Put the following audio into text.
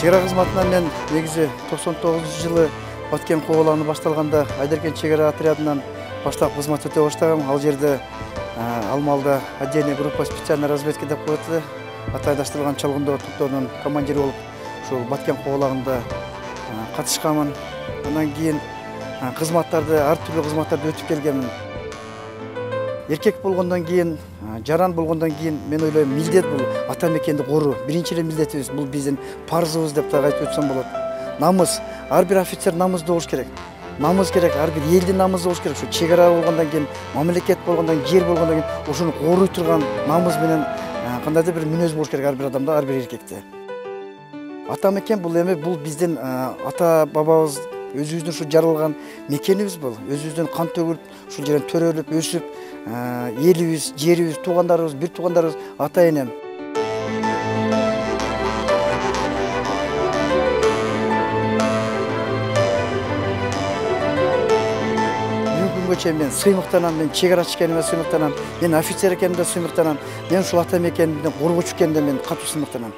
Чегара кызматынан мен негизи 99-жылы Баткен кобаланы башталганда Айдаркен чегара отрядынан баштап кызмат өтө баштагам. Ал жерде Алмалда отдельная группа специальной разведки деп коет. Атайдаштырылган чалгындоо топторунун командири болуп, ушул Баткен кобаларында катышканмын. Андан кийин кызматтарды, ар түрдүү кызматтарды өтүп келгенмин. Эркек болгондон кийин, жаран болгондон кийин мен ойлойм, милдет бул ата мекенди коруу. Биринчи эле милдетибиз, бул биздин парзыбыз деп да айтып өтсөм болот. Намыс, ар бир офицер намыздуу болуш керек. Намыз керек, ар бир элдин намызы болуш керек. Ушу чегара болгондон кийин, мамлекет болгондон кийин, жер болгондон кийин ошону корууй турган намыз менен кандайдыр бир мүнөз болуш керек ар бир адамда, ар бир эркекте. Ата мекен бул эми бул биздин ата бабабыз өзүбүздүн ушу жаралган мекенибиз бул. Өзүбүздүн кан төгүп, ушул жерден төрөлүп, өсүп, элибиз, жерибиз, туугандарыбыз, бир туугандарыбыз ата энем. Бүгүнгө чейин мен сыймыктанам, мен чегарачы экениме сыймыктанам, мен офицер экенимде сыймыктанам, мен ушул ата мекендин коргоочу экениме мен катуу сыймыктанам.